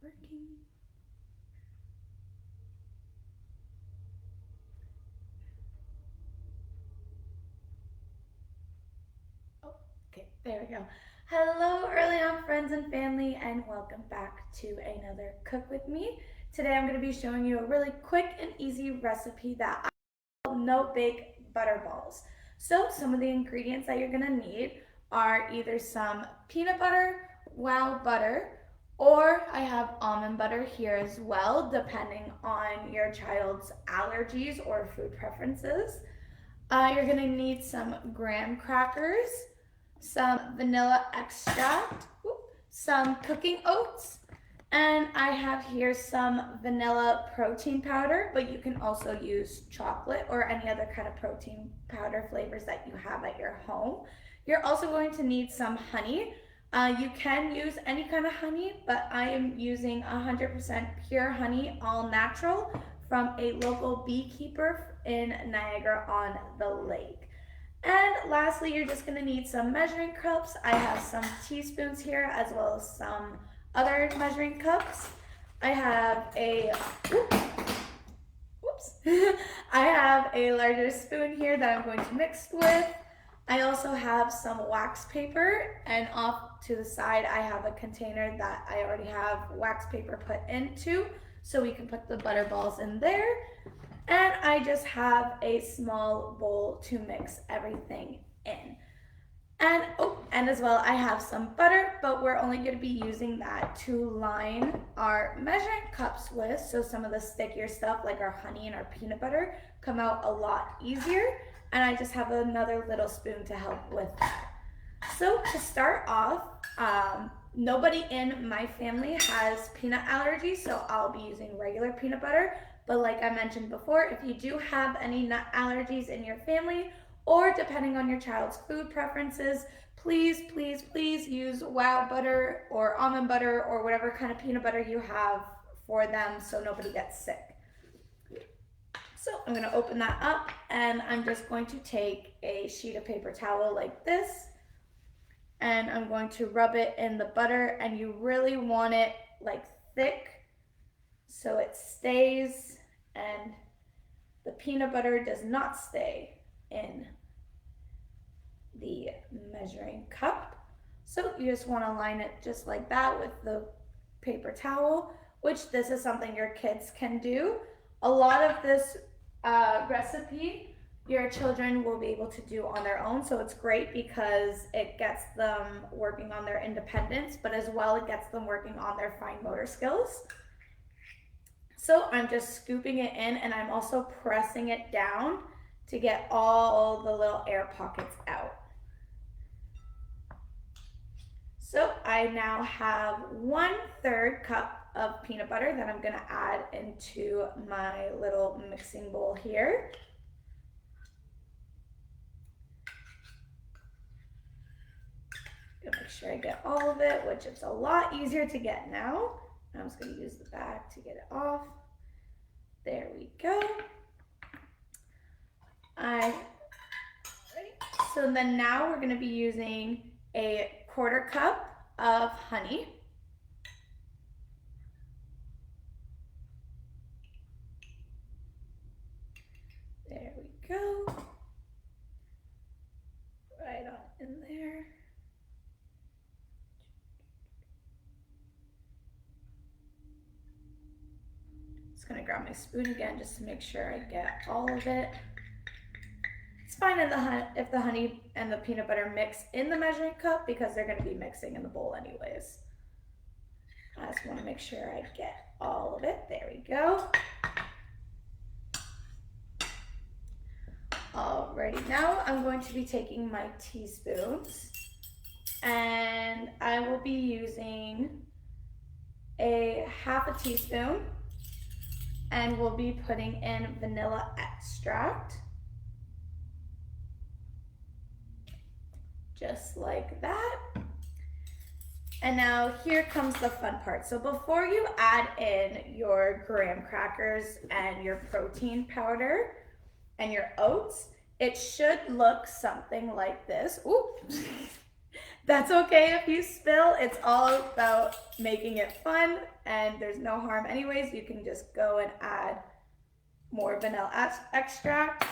working. Oh, okay, there we go. Hello, early on friends and family, and welcome back to another Cook With Me. Today I'm going to be showing you a really quick and easy recipe that I call no bake butter balls. So some of the ingredients that you're going to need are either some peanut butter, wow butter, or I have almond butter here as well, depending on your child's allergies or food preferences. You're gonna need some graham crackers, some vanilla extract, some cooking oats, and I have here some vanilla protein powder, but you can also use chocolate or any other kind of protein powder flavors that you have at your home. You're also going to need some honey. You can use any kind of honey, but I am using 100% pure honey, all natural, from a local beekeeper in Niagara on the Lake. And lastly, you're just going to need some measuring cups. I have some teaspoons here as well as some other measuring cups. I have a I have a larger spoon here that I'm going to mix with. I also have some wax paper, and off to the side I have a container that I already have wax paper put into, so we can put the butter balls in there. And I just have a small bowl to mix everything in. And as well, I have some butter, but we're only going to be using that to line our measuring cups with, so some of the stickier stuff like our honey and our peanut butter come out a lot easier. And I just have another little spoon to help with that. So to start off, nobody in my family has peanut allergies, so I'll be using regular peanut butter. But like I mentioned before, if you do have any nut allergies in your family, or depending on your child's food preferences, please, please, please use wow butter or almond butter or whatever kind of peanut butter you have for them so nobody gets sick. So I'm going to open that up, and I'm just going to take a sheet of paper towel like this, and I'm going to rub it in the butter, and you really want it like thick so it stays and the peanut butter does not stay in the measuring cup. So you just want to line it just like that with the paper towel, which this is something your kids can do. A lot of this recipe your children will be able to do on their own, so it's great because it gets them working on their independence, but as well it gets them working on their fine motor skills. So I'm just scooping it in, and I'm also pressing it down to get all the little air pockets out. So I now have 1/3 cup of peanut butter that I'm going to add into my little mixing bowl here. Make sure I get all of it, which is a lot easier to get now. I'm just going to use the bag to get it off. There we go. So then now we're going to be using a 1/4 cup of honey. There we go. Right on in there. Just gonna grab my spoon again just to make sure I get all of it. It's fine if the honey and the peanut butter mix in the measuring cup because they're gonna be mixing in the bowl anyways. I just wanna make sure I get all of it. There we go. Alrighty, now I'm going to be taking my teaspoons, and I will be using a 1/2 teaspoon, and we'll be putting in vanilla extract. Just like that. And now here comes the fun part. So before you add in your graham crackers and your protein powder and your oats, it should look something like this. Ooh. That's okay if you spill. It's all about making it fun, and there's no harm anyways. You can just go and add more vanilla extract.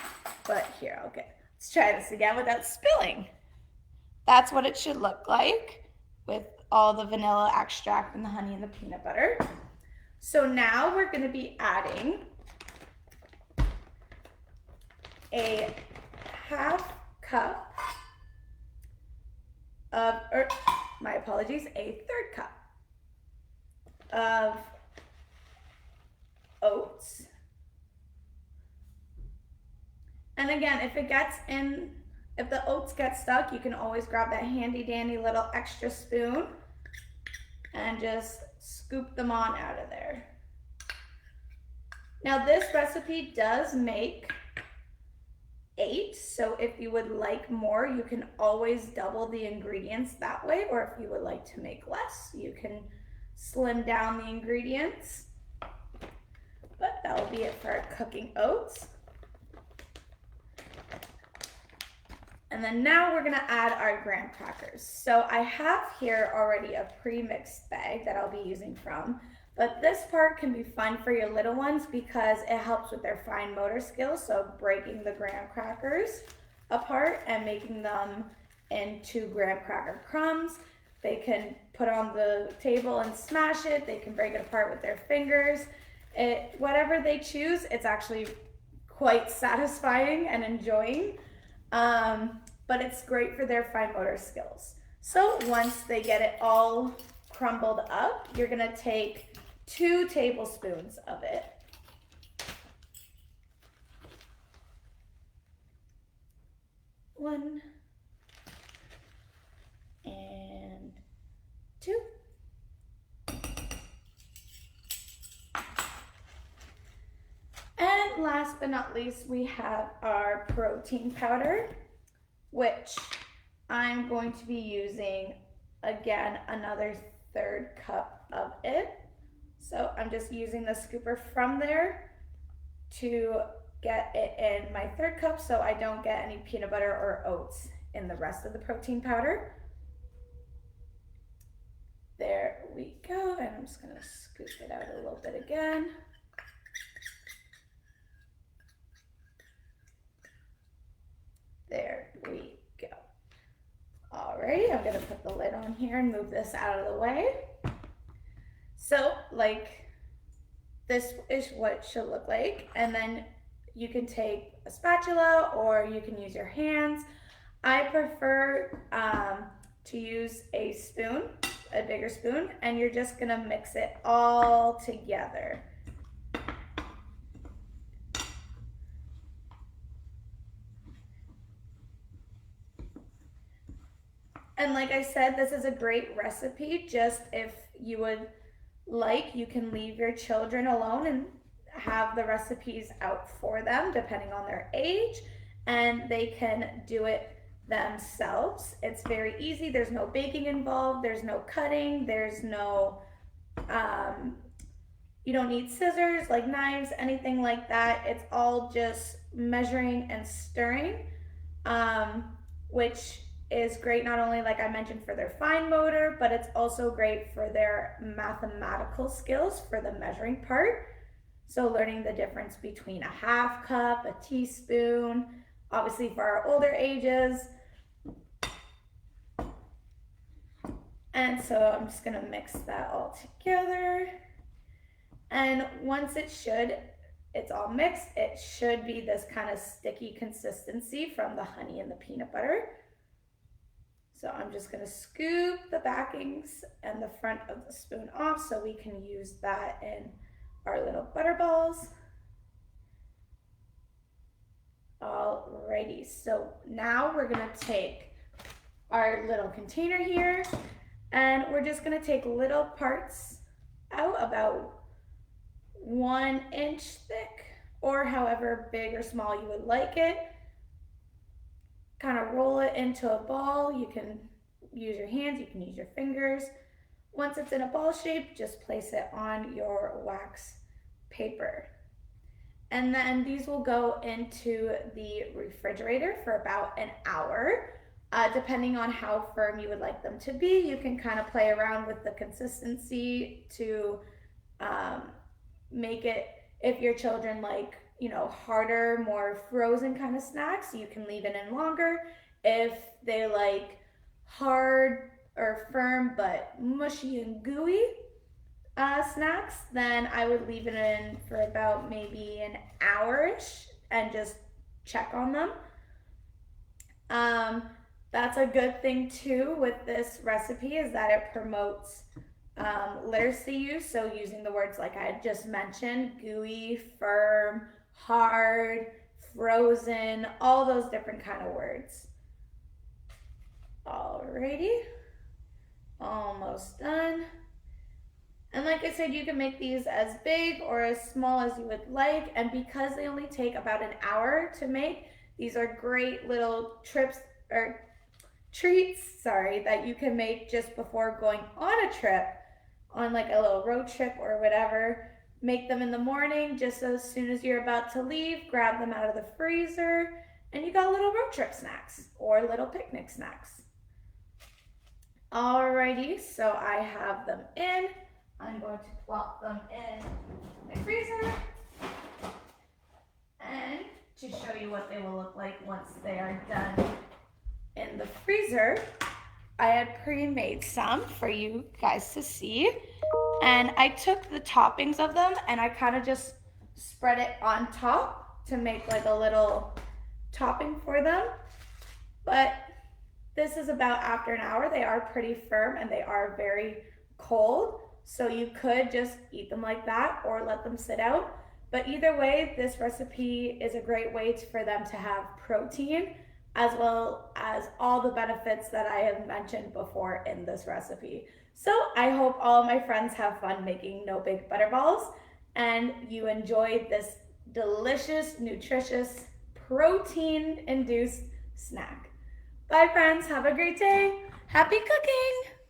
But here, okay, let's try this again without spilling. That's what it should look like with all the vanilla extract and the honey and the peanut butter. So now we're going to be adding a half cup of, my apologies, a third cup of oats. And again, if the oats get stuck, you can always grab that handy dandy little extra spoon and just scoop them on out of there. Now this recipe does make 8, so if you would like more, you can always double the ingredients that way, or if you would like to make less, you can slim down the ingredients. But that will be it for our cooking oats. And then now we're gonna add our graham crackers. So I have here already a pre-mixed bag that I'll be using from, but this part can be fun for your little ones because it helps with their fine motor skills. So breaking the graham crackers apart and making them into graham cracker crumbs. They can put on the table and smash it. They can break it apart with their fingers. Whatever they choose, it's actually quite satisfying and enjoying. But it's great for their fine motor skills. So once they get it all crumbled up, you're gonna take 2 tablespoons of it. One and 2. And last but not least, we have our protein powder, which I'm going to be using, again, another 1/3 cup of it. So I'm just using the scooper from there to get it in my 1/3 cup so I don't get any peanut butter or oats in the rest of the protein powder. There we go, and I'm just gonna scoop it out a little bit again. There we go. Alrighty, I'm gonna put the lid on here and move this out of the way. So like this is what it should look like. And then you can take a spatula or you can use your hands. I prefer to use a spoon, a bigger spoon, and you're just gonna mix it all together. And like I said, this is a great recipe. Just if you would like, you can leave your children alone and have the recipes out for them depending on their age, and they can do it themselves. It's very easy. There's no baking involved. There's no cutting. There's no, you don't need scissors, like knives, anything like that. It's all just measuring and stirring, which is great not only, like I mentioned, for their fine motor, but it's also great for their mathematical skills for the measuring part. So learning the difference between a half cup, a teaspoon, obviously for our older ages. And so I'm just gonna mix that all together. And once it's all mixed, it should be this kind of sticky consistency from the honey and the peanut butter. So I'm just gonna scoop the backings and the front of the spoon off so we can use that in our little butter balls. Alrighty, so now we're gonna take our little container here and we're just gonna take little parts out about 1 inch thick or however big or small you would like it. Kind of roll it into a ball. You can use your hands, you can use your fingers. Once it's in a ball shape, just place it on your wax paper. And then these will go into the refrigerator for about an hour. Depending on how firm you would like them to be, you can kind of play around with the consistency to um, make it, if your children like, harder, more frozen kind of snacks, you can leave it in longer. If they like hard or firm but mushy and gooey snacks, then I would leave it in for about maybe an hour-ish and just check on them. Um, that's a good thing too with this recipe is that it promotes literacy use. So using the words like I had just mentioned, gooey, firm, hard, frozen, all those different kind of words. Alrighty, almost done. And like I said, you can make these as big or as small as you would like. And because they only take about an hour to make, these are great little treats, that you can make just before going on a trip, on like a little road trip or whatever. Make them in the morning, just as soon as you're about to leave, grab them out of the freezer, and you got little road trip snacks or little picnic snacks. Alrighty, so I have them in. I'm going to plop them in my freezer. And to show you what they will look like once they are done in the freezer, I had pre-made some for you guys to see. And I took the toppings of them and I kind of just spread it on top to make like a little topping for them. But this is about after an hour. They are pretty firm and they are very cold. So you could just eat them like that or let them sit out. But either way, this recipe is a great way for them to have protein as well as all the benefits that I have mentioned before in this recipe. So I hope all of my friends have fun making no bake butterballs and you enjoyed this delicious, nutritious, protein-induced snack. Bye friends, have a great day. Happy cooking!